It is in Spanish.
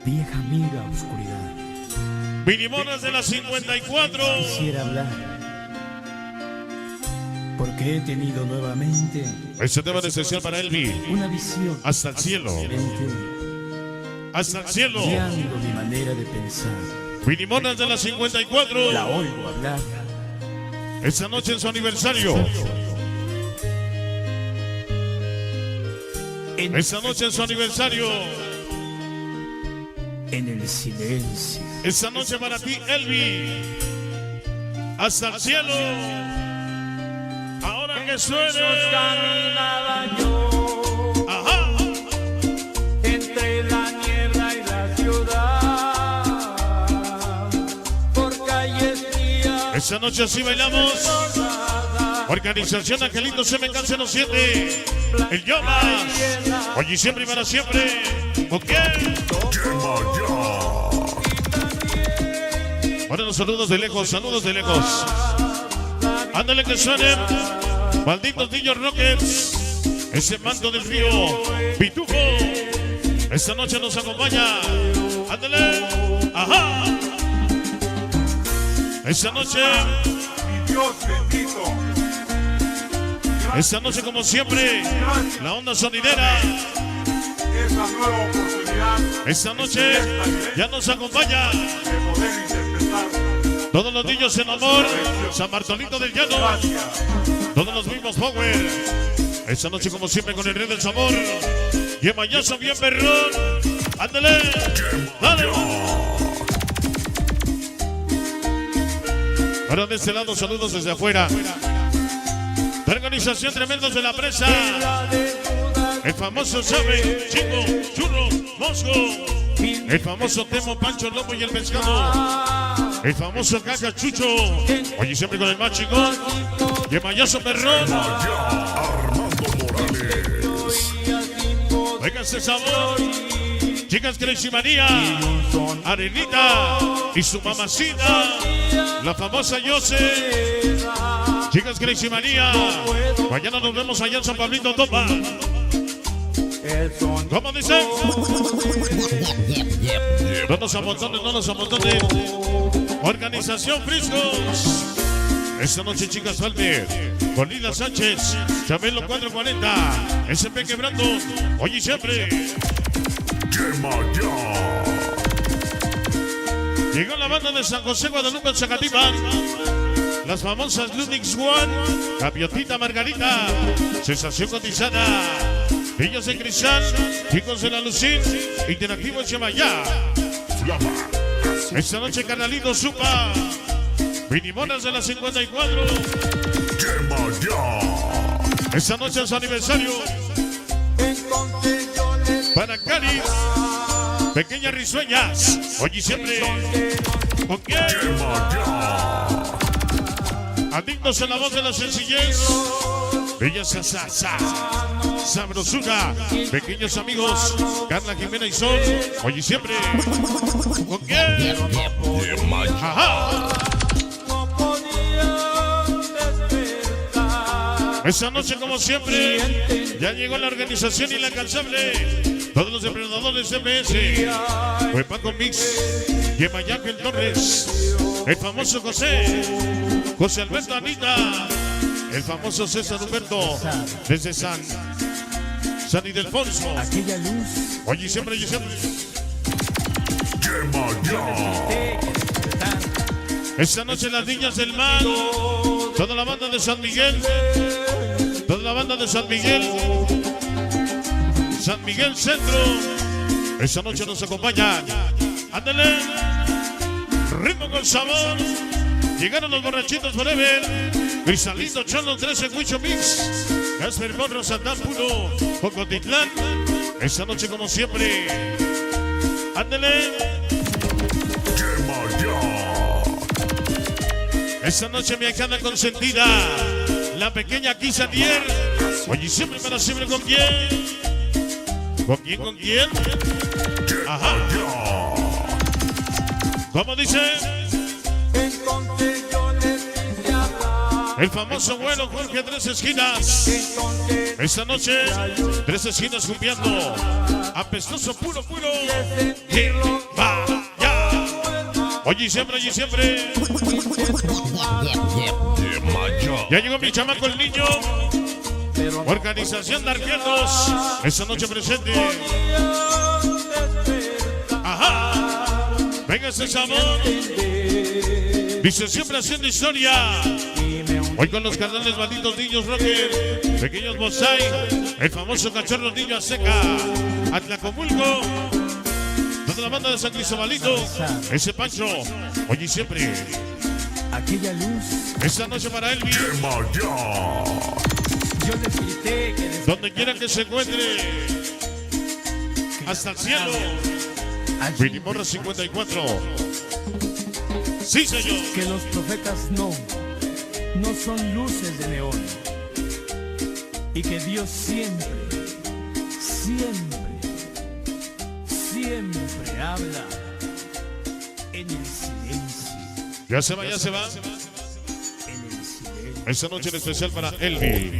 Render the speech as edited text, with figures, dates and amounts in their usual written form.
Vieja amiga oscuridad, Vinimonas de la 54. quisiera hablar, porque he tenido nuevamente Este tema es especial para Elvi. una visión Hasta el cielo. diferente, Hasta el cielo. cambiando mi manera de pensar. Vinimonas de la 54. La oigo hablar, Esta noche en su aniversario. Esta noche en su aniversario. en el silencio. Esta noche para ti, Elvi. Hasta el cielo. Ahora que suene. Caminaba yo Ajá. entre la niebla y la ciudad, por calles frías. Esta noche así bailamos. Organización Angelito Se Me Canse No Siete. El Yomas. Hoy y siempre y para siempre. ¿Con quién? Bueno, los saludos de lejos, saludos de lejos. Ándale que suenen. Malditos niños Rockets. Ese manto del río. Pitufo. Esta noche nos acompaña. Ándale. Ajá. Esta noche. Dios bendito. Esta noche como siempre. La onda sonidera. Esa nueva oportunidad Esta noche ya nos acompaña. de poder interpretar. Todos los niños en amor. San Bartolito del Llano. Todos los mismos Power. Esta noche como siempre con el rey del sabor. Yemayazo bien perrón. Ándale. Dale. Ahora de este lado saludos desde afuera. La organización Tremendos de la Presa. El famoso Sabe, Chico, Churro, Mosco. El famoso Temo, Pancho, el Lobo y el Pescado. El famoso Caca Chucho. Oye, siempre con el más chingón. Yemayazo perrón. Oigan ese sabor. Chicas Crazy María. Arenita. Y su mamacita. La famosa Yose. Chicas Crazy María. Mañana nos vemos allá en San Pablito Topa. ¿Cómo dice? No nos amontonen, no nos amontonen. Organización Friscos. Esta noche, chicas, Valver, con Lila Sánchez, Chabelo 440, SP Quebrando, hoy y siempre. Llegó la banda de San José Guadalupe en Zacatipán. Las famosas Ludix One, Gaviotita Margarita, Sensación Cotizada, Villas de Cristal, Chicos de la Lucín, Interactivo Chemayá. Esta noche Carnalito Supa, Vinimonas de la 54. Esta noche es su aniversario. Para Caris, Pequeñas Risueñas, hoy y siempre. ¿Con quién? Adictos en la voz de la sencillez. Bella Sasa, Sabrosura, Pequeños Amigos, Carla Jimena y Sol, hoy y siempre. ¿Con quién? Ajá. Esta noche, como siempre, ya llegó la organización inalcanzable. Todos los depredadores de MS. Fue Paco Mix, Yemayángel Torres, el famoso José Alberto Anita, el famoso César Humberto, desde San Ildefonso. Aquella luz Oye, siempre, oye, siempre. Esta noche las niñas del mar, toda la banda de San Miguel, toda la banda de San Miguel Centro. Esta noche nos acompañan. Ándale, ritmo con sabor. Llegaron los borrachitos forever. Cristalito, Chalo 13, Huicho Mix. Casper Morro, Santán Puro, Jocotitlán. Esta noche como siempre. Ándale. Esta noche mi acana consentida. La pequeña Quisadier. Oye, siempre para siempre, ¿con quién? ¿Con quién, con quién? Ajá. ¿Cómo dice? El famoso vuelo Jorge Tres Esquinas. Esta noche, Tres Esquinas cumpliendo. Apestoso, puro. Que vaya. Oye, siempre. Ya llegó mi chamaco el niño. Organización de arqueros. Esta noche presente. Ajá. Venga ese sabor. Dice siempre haciendo historia. Hoy con los carnales malditos niños rocker. Pequeños bonsai. El famoso cachorro niño Aseca. Atlacomulco. Toda la banda de San Cristobalito. Ese Pancho. Oye siempre. Aquella luz. Esta noche para Elvis. Yo les grité que Donde quiera que se encuentre. Hasta el cielo. Vinimorra 54. Sí, señor. Que los profetas no son luces de neón. Y que Dios siempre habla en el silencio. Ya se va. En el silencio. Esta noche en especial para Elvis.